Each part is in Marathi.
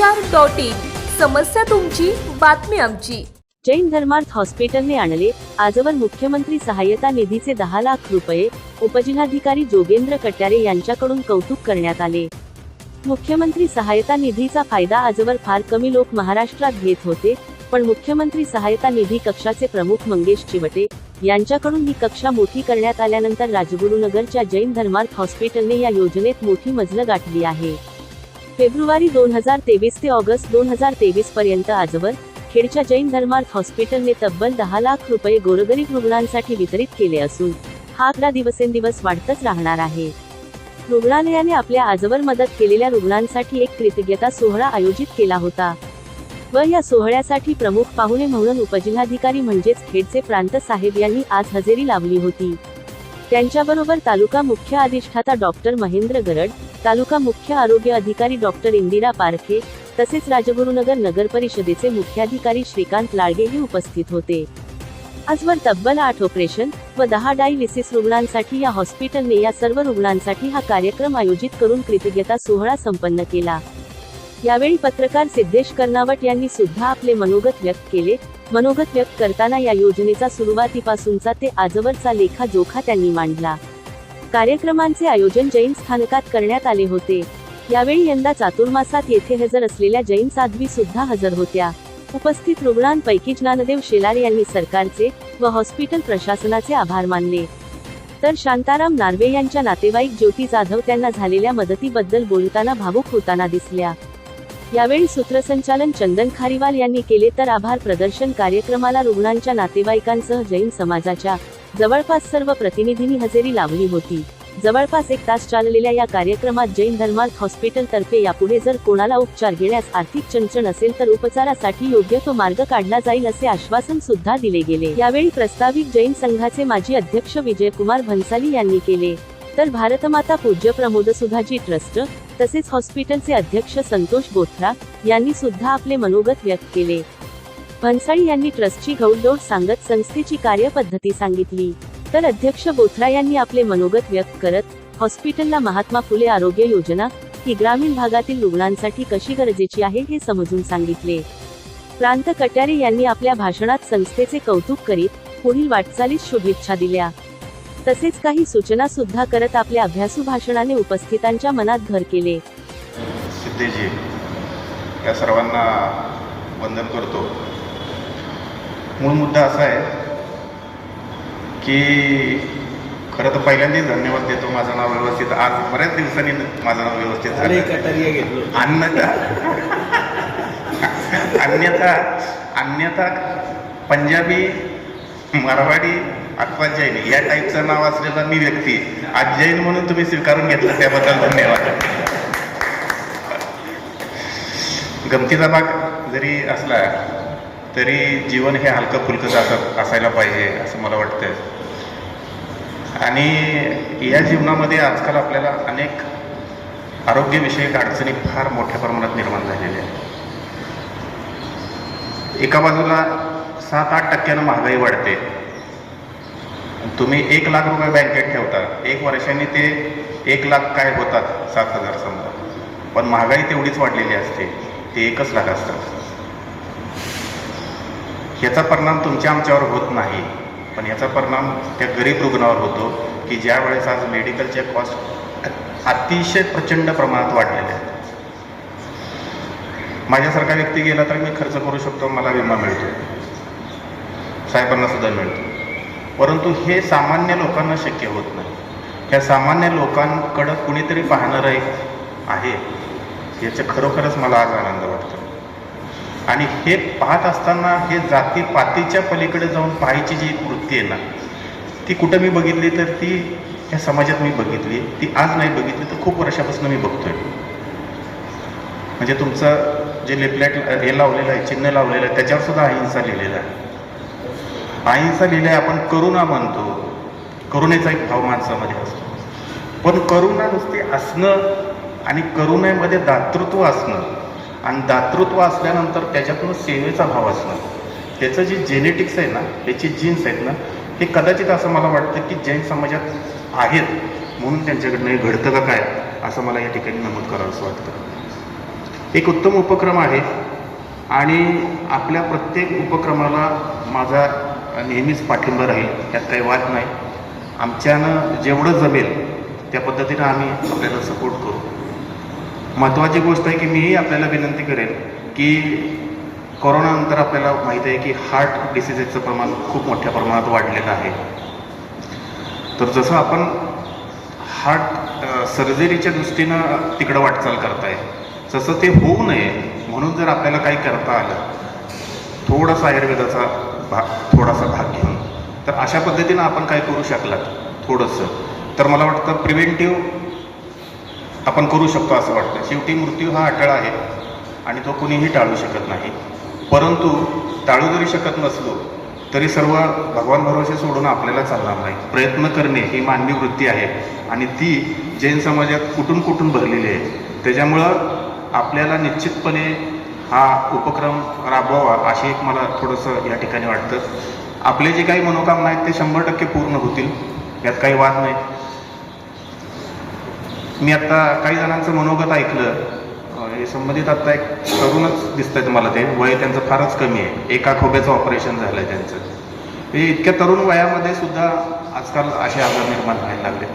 समाचार.in समस्या तुमची बातमी आमची। जैन धर्मार्थ हॉस्पिटलने आणले आजवर मुख्यमंत्री सहायता निधीचे 10 लाख रुपये। उपजिल्हाधिकारी जोगेंद्र कट्यारे यांच्याकडून कौतुक करण्यात आले। मुख्यमंत्री सहायता निधीचा फायदा आजवर फार कमी लोक महाराष्ट्रात घेत होते, पण मुख्यमंत्री सहायता निधी कक्षाचे प्रमुख मंगेश चिवटे यांच्याकडून ही कक्षा मोठी करण्यात आल्यानंतर राजगुरुनगरच्या जैन धर्मार्थ हॉस्पिटलने या योजनेत मोठी मजल गाठली आहे। फेब्रुवारी 2023 ते ऑगस्ट 2023 पर्यंत आजवर खेडच्या जैन धर्मार्थ हॉस्पिटलने तब्बल 10 लाख रुपये गोरगरीब रुग्णांसाठी वितरित केले असून हा आकडा दिवसेंदिवस वाढतच राहणार आहे। रुग्णालयाने आपल्या आजवर मदत केलेल्या रुग्णांसाठी एक कृतज्ञता सोहळा आयोजित केला होता व या सोहळ्यासाठी प्रमुख पाहुणे म्हणून उपजिल्हाधिकारी म्हणजेच खेडचे प्रांत साहेब यांनी आज हजेरी लावली होती। त्यांच्याबरोबर तालुका मुख्य अधिष्ठाता डॉक्टर महेंद्र गरड, तालुका मुख्य आरोग्य अधिकारी डॉक्टर इंदिरा पारखे तसेच राजगुरुनगर नगर परिषदेचे मुख्याधिकारी श्रीकांत लाळगे हे उपस्थित होते। आजवर तब्बल 8 ऑपरेशन व 10 डायलिसिस रुग्णांसाठी या हॉस्पिटलने या सर्व रुग्णांसाठी हा कार्यक्रम आयोजित करून कृतज्ञता सोहळा संपन्न केला। यावेळी पत्रकार सिद्धेश कर्नावट यांनी सुद्धा आपले मनोगत व्यक्त केले। मनोगत व्यक्त करताना या योजनेचा सुरुवातीपासूनचा ते आजवरचा लेखाजोखा त्यांनी मांडला। कार्यक्रमांचे आयोजन जैन स्थानकात करण्यात आले होते। यावेळी यंदा चातुर्मासात येथे हजर असलेल्या जैन साध्वी सुद्धा हजर होत्या। उपस्थित रुग्णांपैकी ज्ञानदेव शेलार यांनी सरकारचे व हॉस्पिटल प्रशासनाचे आभार मानले, तर शांताराम नार्वे यांच्या नातेवाईक ज्योती जाधव त्यांना झालेल्या मदतीबद्दल बोलताना भावुक होताना दिसल्या। यावेळी सूत्रसंचालन चंदन खारीवाल यांनी केले, तर आभार प्रदर्शन कार्यक्रमाला रुग्णांच्या नातेवाईकांसह जैन समाजाच्या जवळपास सर्व प्रतिनिधींनी हजेरी लावली होती। जवळपास 1 तास चाललेल्या या कार्यक्रमात जैन धर्मार्थ हॉस्पिटल तर्फे यापुढे जर कोणाला उपचार घेण्यास आर्थिक चणचण असेल तर उपचारासाठी योग्य तो मार्ग काढला जाईल असे आश्वासन सुद्धा दिले गेले। यावेळी प्रस्ताविक जैन संघाचे माजी अध्यक्ष विजयकुमार भन्साली यांनी केले, तर भारतमाता पूज्य प्रमोदसुधाजी ट्रस्ट तसेच हॉस्पिटलचे अध्यक्ष संतोष बोथरा यांनी सुद्धा आपले मनोगत व्यक्त केले। भन्साळी यांनी ट्रस्टची घौडदौड सांगत संस्थेची कार्यपद्धती सांगितली, तर अध्यक्ष बोथरा यांनी आपले मनोगत व्यक्त करत हॉस्पिटलला महात्मा फुले आरोग्य योजना ही ग्रामीण भागातील रुग्णांसाठी कशी गरजेची आहे हे समजून सांगितले। प्रांत कट्यारे यांनी आपल्या भाषणात संस्थेचे कौतुक करीत पुढील वाटचालीस शुभेच्छा दिल्या, तसेच काही सूचना सुद्धा करत आपल्या अभ्यासू भाषणाने उपस्थितांच्या मनात घर केले। सिद्धेजी या सर्वांना वंदन करतो। मूळ मुद्दा असा आहे की खरं तर पहिल्यांदाच धन्यवाद देतो। माझं नाव व्यवस्थित आज बऱ्याच दिवसांनी माझं नाव व्यवस्थित झालं। अन्यथा पंजाबी मारवाडी अथवा जैन या टाईपचं नाव असलेला मी व्यक्ती आज जैन म्हणून तुम्ही स्वीकारून घेतलं, त्याबद्दल धन्यवाद। गमतीचा भाग जरी असला तरी जीवन हे हलकं फुलकं असायला पाहिजे असं मला वाटतं। आणि या जीवनामध्ये आजकाल आपल्याला अनेक आरोग्यविषयक अडचणी फार मोठ्या प्रमाणात निर्माण झालेल्या आहेत। एका बाजूला 7-8% महागाई वाढते। तुम्ही 1 लाख रुपये बँकेत ठेवता, 1 वर्षांनी ते 1 लाख काय होतात 7,000 समजा, पण महागाई तेवढीच वाढलेली असते, ते 1 लाख असतात। याचा परिणाम तुमच्या आमच्यावर होत नाही, पण याचा परिणाम त्या गरीब रुग्णावर होतो की ज्या वेळेस आज मेडिकलचे कॉस्ट अतिशय प्रचंड प्रमाणात वाढलेले आहेत। माझ्यासारखा व्यक्ती गेला तर मी खर्च करू शकतो, मला विमा मिळतो, साहेबांना सुद्धा मिळतो, परंतु हे सामान्य लोकांना शक्य होत नाही। ह्या सामान्य लोकांकडं कुणीतरी पाहणारं आहे याचं खरोखरच मला आज आनंद वाटतो। आणि हे पाहत असताना हे जातीपातीच्या पलीकडे जाऊन पाहायची जी वृत्ती आहे ना, ती कुठं मी बघितली तर ती ह्या समाजात मी बघितली, ती आज नाही बघितली तर खूप वर्षापासून मी बघतोय। म्हणजे तुमचं जे लिपलेट हे लावलेलं आहे, चिन्ह लावलेलं आहे, त्याच्यावर सुद्धा अहिंसा लिहिलेला आहे। अहिंसा लिहिलं आहे, आपण करुणा म्हणतो, करुणेचा एक भाव माणसामध्ये असतो, पण करुणा नुसती असणं आणि करुणेमध्ये दातृत्व असणं आणि दातृत्व असल्यानंतर त्याच्यातून सेवेचा भाव असणं, त्याचं जे जेनेटिक्स आहे ना, त्याची जीन्स आहेत ना, हे कदाचित असं मला वाटतं की जैन समाजात आहेत म्हणून त्यांच्याकडनं हे घडतं का काय असं मला या ठिकाणी नमूद करावंसं वाटतं। एक उत्तम उपक्रम आहे आणि आपल्या प्रत्येक उपक्रमाला माझा नेहमीच पाठिंबा राहील, यात काही वाद नाही. आमच्यानं जेवढं जमेल त्या पद्धतीनं आम्ही आपल्याला सपोर्ट करू. महत्त्वाची गोष्ट आहे की मीही आपल्याला विनंती करेन की कोरोनानंतर आपल्याला माहीत आहे की हार्ट डिसिजेसचं प्रमाण खूप मोठ्या प्रमाणात वाढलेलं आहे. तर जसं आपण हार्ट सर्जरीच्या दृष्टीनं तिकडं वाटचाल करताय, तसं ते होऊ नये म्हणून जर आपल्याला काही करता आलं, थोडासा आयुर्वेदाचा थोडासा भाग घेऊन, तर अशा पद्धतीनं आपण काय करू शकलात थोडंसं, तर मला वाटतं प्रिव्हेंटिव्ह आपण करू शकतो असं वाटतं. शेवटी मृत्यू हा अटळ आहे आणि तो कुणीही टाळू शकत नाही. परंतु टाळू जरी शकत नसलो तरी सर्व भगवान भरोसे सोडून आपल्याला चालणार नाही. प्रयत्न करणे ही मानवी वृत्ती आहे आणि ती जैन समाजात कुठून कुठून भरलेली आहे. त्याच्यामुळं आपल्याला निश्चितपणे हा उपक्रम राबवावा अशी एक मला थोडंसं या ठिकाणी वाटतं. आपले जे काही मनोकामना आहेत ते 100% पूर्ण होतील, यात काही वाद नाही. मी आत्ता काही जणांचं मनोगत ऐकलं, हे संबंधित आत्ता एक तरुणच दिसत आहेत मला, ते वय त्यांचं फारच कमी आहे, एका खोब्याचं ऑपरेशन झालं आहे त्यांचं. हे इतक्या तरुण वयामध्ये सुद्धा आजकाल असे आजार निर्माण व्हायला लागले.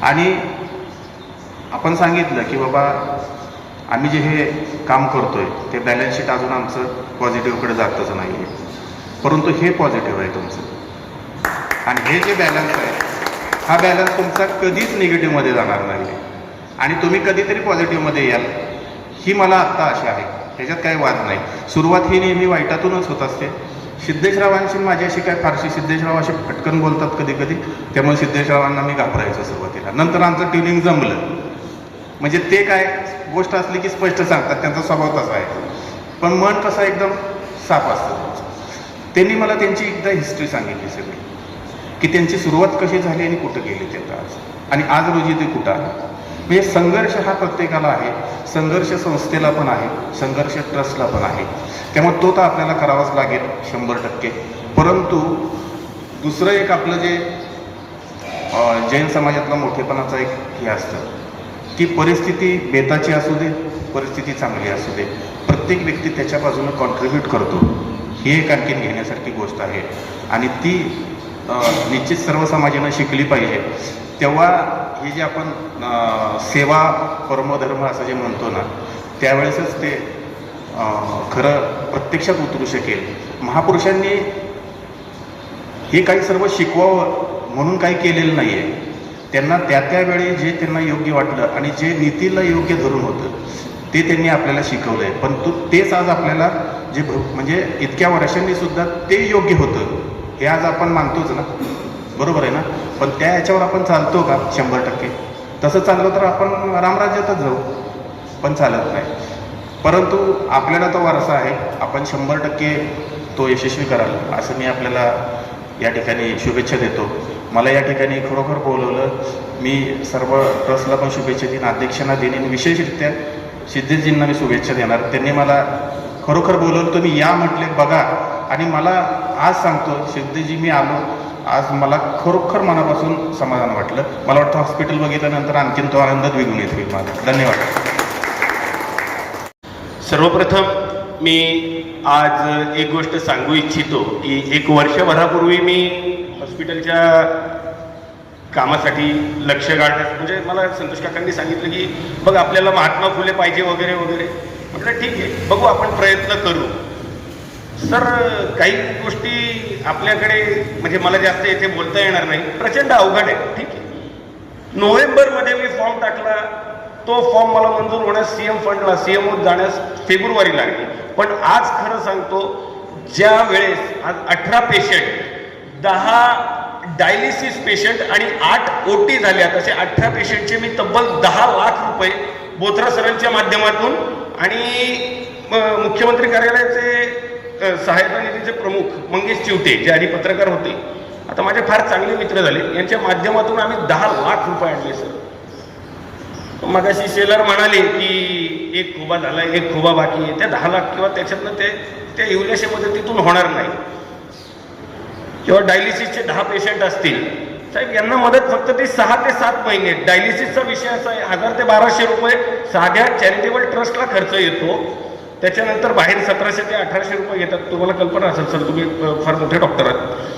आणि आपण सांगितलं की बाबा आम्ही जे हे काम करतोय ते बॅलन्स शीट अजून आमचं पॉझिटिव्हकडे जातच नाही आहे, परंतु हे पॉझिटिव्ह आहे तुमचं. आणि हे जे बॅलन्स आहे हा बॅलन्स तुमचा कधीच निगेटिव्हमध्ये जाणार नाही आणि तुम्ही कधीतरी पॉझिटिव्हमध्ये याल ही मला आत्ता आशा आहे. ह्याच्यात काही वाद नाही. सुरुवात ही नेहमी वाईटातूनच होत असते. सिद्धेशरावांशी माझी अशी काय फारशी, सिद्धेशराव असे पटकन बोलतात कधी कधी, त्यामुळे सिद्धेशरावांना मी घाबरायचो सुरुवातीला. नंतर आमचं ट्युनिंग जमलं, म्हणजे ते काय गोष्ट असली की स्पष्ट सांगतात, त्यांचा स्वभाव तसा आहे. पण मन कसं एकदम साफ असतं. त्यांनी मला त्यांची एकदा हिस्ट्री सांगितली सगळी, की त्यांची सुरुवात कशी झाली आणि कुठं गेली ते आज, आणि आज रोजी ते कुठं आहे. म्हणजे संघर्ष हा प्रत्येकाला आहे, संघर्ष संस्थेला पण आहे, संघर्ष ट्रस्टला पण आहे. त्यामुळे तो तर आपल्याला करावाच लागेल 100%. परंतु दुसरं एक आपलं जे जैन समाजातला मोठेपणाचा एक हे असतं की परिस्थिती बेताची असू दे, परिस्थिती चांगली असू दे, प्रत्येक व्यक्ती त्याच्या बाजूनं कॉन्ट्रीब्यूट करतो. ही एक आणखीन घेण्यासारखी गोष्ट आहे आणि ती निश्चित सर्व समाजानं शिकली पाहिजे. तेव्हा हे जे आपण सेवा परमधर्म असं जे म्हणतो ना, त्यावेळेसच ते खरं प्रत्यक्षात उतरू शकेल. महापुरुषांनी हे काही सर्व शिकवावं म्हणून काही केलेलं नाही आहे. त्यांना त्या त्यावेळी जे त्यांना योग्य वाटलं आणि जे नीतीला योग्य धरून होतं ते त्यांनी आपल्याला शिकवलं आहे. पण तेच आज आपल्याला जे म्हणजे इतक्या वर्षांनी सुद्धा ते योग्य होतं हे आज आपण मानतोच ना, बरोबर आहे ना. पण त्या ह्याच्यावर आपण चालतो का 100%? तसं चाललं तर आपण रामराज्यातच जाऊ, पण चालत नाही. परंतु आपल्याला तो वारसा आहे, आपण 100% तो यशस्वी कराल असं मी आपल्याला या ठिकाणी शुभेच्छा देतो. मला या ठिकाणी खरोखर बोलवलं, मी सर्व ट्रस्टला पण शुभेच्छा देईन, अध्यक्षांना देईन आणि विशेषरित्या सिद्धेशजींना मी शुभेच्छा देणार. त्यांनी मला खरोखर बोलवलं, तुम्ही या म्हटले बघा. आणि मला आज सांगतो सिद्धेशजी, मी आलो आज, मला खरोखर मनापासून समाधान वाटलं. मला वाटतं हॉस्पिटल बघितल्यानंतर आणखीन तो आनंद द्विगुणित होईल माझा. धन्यवाद. सर्वप्रथम मी आज एक गोष्ट सांगू इच्छितो की 1 वर्षभरापूर्वी मी हॉस्पिटलच्या कामासाठी लक्ष घालण्यास, म्हणजे मला संतोष काकांनी सांगितलं की बघ आपल्याला महात्मा फुले पाहिजे वगैरे वगैरे. म्हटलं ठीक आहे, बघू आपण प्रयत्न करू. सर काही गोष्टी आपल्याकडे, म्हणजे मला जास्त इथे बोलता येणार नाही, प्रचंड अवघड आहे. ठीक आहे, नोव्हेंबरमध्ये मी फॉर्म टाकला, तो फॉर्म मला मंजूर होण्यास सीएम फंडला, सीएम जाण्यास फेब्रुवारी लागली. पण आज खरं सांगतो, ज्या वेळेस आज 18 पेशंट, 10 डायलिसिस पेशंट आणि 8 OT झाल्या, तसे 18 पेशंटचे मी तब्बल 10 लाख रुपये बोथरा सरांच्या माध्यमातून आणि मुख्यमंत्री कार्यालयाचे सहायता निधीचे प्रमुख मंगेश चिवटे, जे आधी पत्रकार होते, आता माझे फार चांगले मित्र झाले, यांच्या माध्यमातून आम्ही 10 लाख रुपये आणले सर. मगाशी सेलर म्हणाले की 1 खोबा झाला, 1 खोबा बाकी आहे. त्या 10 लाख किंवा त्याच्यातनं ते त्या एवढ्याशा मदतीतून होणार नाही. किंवा डायलिसिसचे 10 पेशंट असतील साहेब यांना मदत फक्त ते 6 ते 7 महिने. डायलिसिसचा विषय असा आहे, 1000 ते 1200 रुपये साध्या चॅरिटेबल ट्रस्टला खर्च येतो. त्याच्यानंतर बाहेर 1700 ते 1800 रुपये घेतात. तुम्हाला कल्पना असेल सर, तुम्ही फार मोठे डॉक्टर आहात.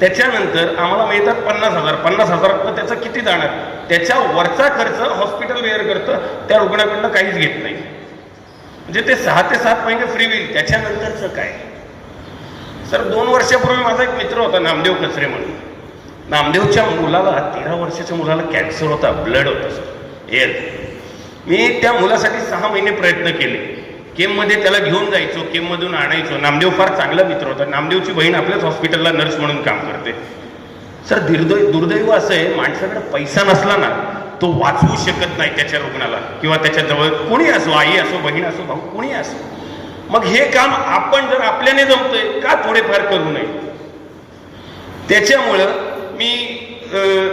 त्याच्यानंतर आम्हाला मिळतात 50,000. 50,000 त्याचा किती जाणार? त्याच्या वरचा खर्च हॉस्पिटल वेअर करतं, त्या रुग्णाकडनं काहीच घेत नाही. म्हणजे ते 6 ते 7 महिने फ्री होईल. त्याच्यानंतरचं काय सर? 2 वर्षापूर्वी माझा एक मित्र होता नामदेव कचरे म्हणून. नामदेवच्या मुलाला 13 वर्षाच्या मुलाला कॅन्सर होता, ब्लड होतं सर. मी त्या मुलासाठी 6 महिने प्रयत्न केले. केममध्ये त्याला घेऊन जायचो, केममधून आणायचो. नामदेव फार चांगला मित्र होता. नामदेवची बहीण आपल्याच हॉस्पिटलला नर्स म्हणून काम करते. सर दुर्दैव असं आहे, माणसाकडे पैसा नसला ना तो वाचवू शकत नाही त्याच्या रुग्णाला, किंवा त्याच्याजवळ कोणी असो, आई असो, बहीण असो, भाऊ कोणी असो. मग हे काम आपण जर आपल्याने जमतोय का थोडेफार करू नये? त्याच्यामुळं मी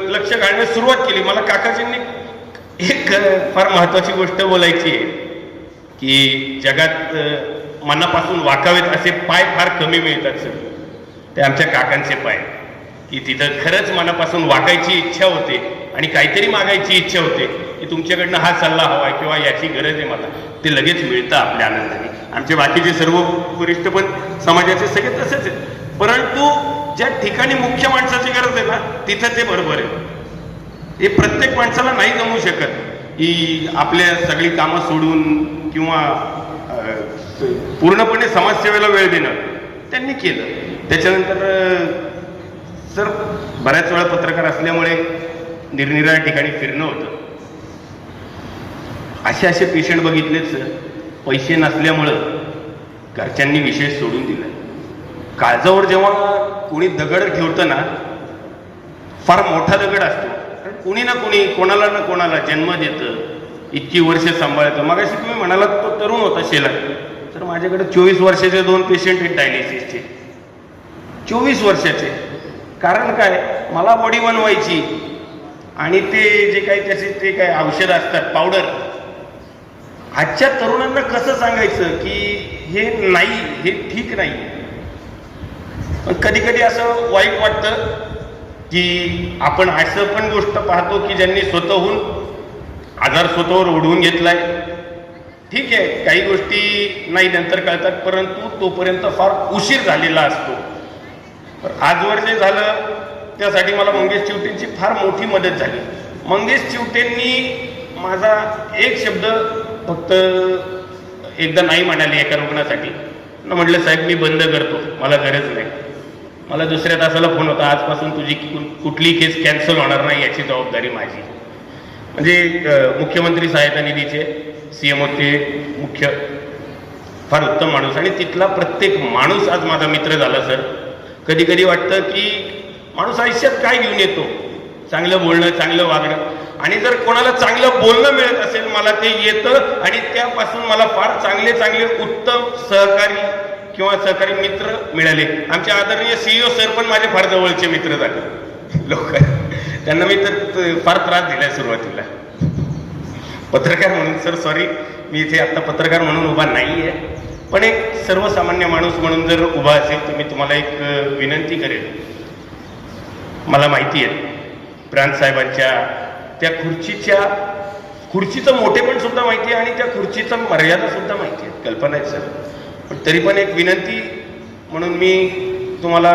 लक्ष घालण्यास सुरुवात केली. मला काकाजींनी एक फार महत्वाची गोष्ट बोलायची आहे की जगात मनापासून वाकावेत असे पाय फार कमी मिळतात सर. ते आमच्या काकांचे पाय, की तिथं खरंच मनापासून वाकायची इच्छा होते आणि काहीतरी मागायची इच्छा होते की तुमच्याकडनं हा सल्ला हवा आहे किंवा याची गरज आहे मला, ते लगेच मिळतं आपल्या आनंदाने. आमचे बाकीचे सर्व वरिष्ठ पण समाजाचे सगळे तसेच आहेत. परंतु ज्या ठिकाणी मुख्य माणसाची गरज आहे ना तिथं ते बरोबर आहे. हे प्रत्येक माणसाला नाही जमू शकत की आपल्या सगळी कामं सोडून किंवा पूर्णपणे समाजसेवेला वेळ देणं. त्यांनी केलं. त्याच्यानंतर सर बऱ्याच वेळा पत्रकार असल्यामुळे निरनिराळ्या ठिकाणी फिरणं होतं. असे पेशंट बघितलेच सर. पैसे नसल्यामुळं घरच्यांनी विषय सोडून दिला. काळजावर जेव्हा कोणी दगड ठेवतं ना, फार मोठा दगड असतो. कुणी ना कुणी कोणाला ना कोणाला जन्म देतं, इतकी वर्ष सांभाळतं. मगाशी तुम्ही म्हणालात तो तरुण होता शेलार. तर माझ्याकडे 24 वर्षाचे 2 पेशंट आहेत डायलिसिसचे. 24 वर्षाचे. कारण काय, मला बॉडी बनवायची आणि ते जे काही त्याचे ते काय औषधं असतात, पावडर. आजच्या तरुणांना कसं सांगायचं की हे नाही, हे ठीक नाही. पण कधी कधी असं वाईट वाटतं की आपण असं पण गोष्ट पाहतो की ज्यांनी स्वतःहून आजार स्वतःवर ओढवून घेतलाय. ठीक आहे, काही गोष्टी नाही नंतर कळतात, परंतु तोपर्यंत फार उशीर झालेला असतो. आजवर जे झालं त्यासाठी मला मंगेश चिवटेंची फार मोठी मदत झाली. मंगेश चिवटेंनी माझा एक शब्द फक्त एकदा नाही म्हणाले एका रुग्णासाठी. म्हटलं साहेब मी बंद करतो, मला गरज नाही. मला दुसऱ्या तासाला फोन होता, आजपासून तुझी कुठली केस कॅन्सल होणार नाही याची जबाबदारी माझी. म्हणजे मुख्यमंत्री सहायता निधीचे CM होते मुख्य, फार उत्तम माणूस. आणि तिथला प्रत्येक माणूस आज माझा मित्र झाला सर. कधी कधी वाटतं की माणूस आयुष्यात काय घेऊन येतो? चांगलं बोलणं, चांगलं वागणं. आणि जर कोणाला चांगलं बोलणं मिळत असेल मला ते येतं, आणि त्यापासून मला फार चांगले चांगले उत्तम सहकारी किंवा सहकारी मित्र मिळाले. आमचे आदरणीय CEO सर पण माझे फार जवळचे मित्र झाले. लोक त्यांना मी तर फार त्रास दिलाय सुरुवातीला. पत्रकार म्हणून सर, सॉरी मी इथे आता पत्रकार म्हणून उभा नाही आहे, पण एक सर्वसामान्य माणूस म्हणून जर उभा असेल तर मी तुम्हाला एक विनंती करेन. मला माहिती आहे प्रांत साहेबांच्या त्या खुर्चीचं मोठेपण सुद्धा माहिती आहे आणि त्या खुर्चीचं मर्यादा सुद्धा माहिती आहे, कल्पना आहे सर. पण तरी पण एक विनंती म्हणून मी तुम्हाला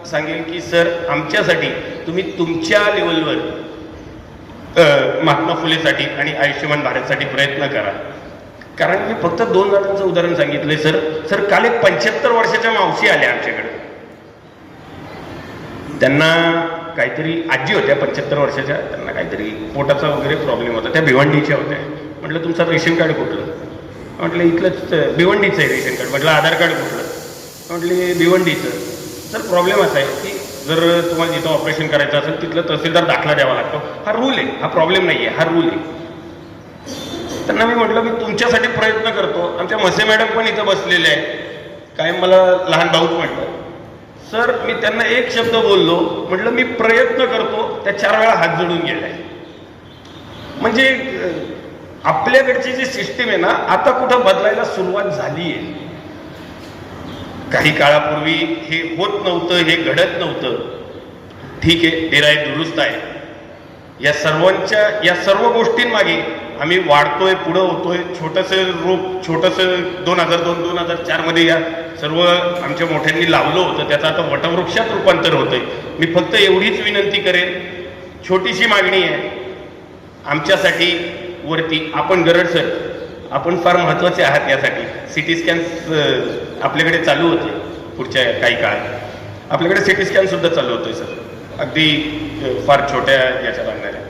सांगेन की सर, आमच्यासाठी तुम्ही तुमच्या लेवलवर महात्मा फुलेसाठी आणि आयुष्यमान भारतसाठी प्रयत्न करा. कारण मी फक्त 2 जणांचं उदाहरण सांगितलंय सर. सर काल एक 75 वर्षाच्या मावशी आल्या आमच्याकडे. त्यांना काहीतरी, आजी होत्या 75 वर्षाच्या, त्यांना काहीतरी पोटाचा वगैरे प्रॉब्लेम होता. त्या भिवंडीच्या होत्या. म्हटलं तुमचं रेशन कार्ड कुठलं? म्हटलं इथलंच भिवंडीचं आहे रेशन कार्ड. म्हटलं आधार कार्ड कुठलं? म्हटले भिवंडीचं. सर प्रॉब्लेम असा आहे की जर तुम्हाला जिथं ऑपरेशन करायचं असेल तिथलं तहसीलदार दाखला द्यावा लागतो. हा रूल आहे, हा प्रॉब्लेम नाही आहे, हा रूल आहे. त्यांना मी म्हटलं मी तुमच्यासाठी प्रयत्न करतो. आमच्या मसे मॅडम पण इथं बसलेले आहे, कायम मला लहान भाऊच म्हटलं. सर मी त्यांना एक शब्द बोललो, म्हटलं मी प्रयत्न करतो. त्या 4 वेळा हात जोडून गेलाय. म्हणजे आपल्याकडची जी सिस्टीम आहे ना, आता कुठं बदलायला सुरुवात झाली आहे. काही काळापूर्वी हे होत नव्हतं, हे घडत नव्हतं. ठीक आहे, डेरा आहे, दुरुस्त आहे. या सर्व गोष्टींमागे आम्ही वाढतोय, पुढं होतोय. छोटंसं रोप, छोटंसं 2002-2004 मध्ये या सर्व आमच्या मोठ्यांनी लावलं होतं, त्याचं आता वटवृक्षात रूपांतर होतंय. मी फक्त एवढीच विनंती करेन, छोटीशी मागणी आहे आमच्यासाठी वरती. आपण गरड सर, आपण फार महत्त्वाचे आहात यासाठी. सिटी स्कॅन आपल्याकडे चालू होते पुढच्या काही काळात. आपल्याकडे सिटी स्कॅन सुद्धा चालू होतोय सर, अगदी फार छोट्या याच्यात आणणाऱ्या,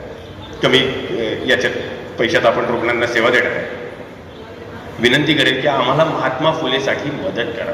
कमी याच्यात पैशात आपण रुग्णांना सेवा देणार आहे. विनंती करेन की आम्हाला महात्मा फुलेसाठी मदत करा.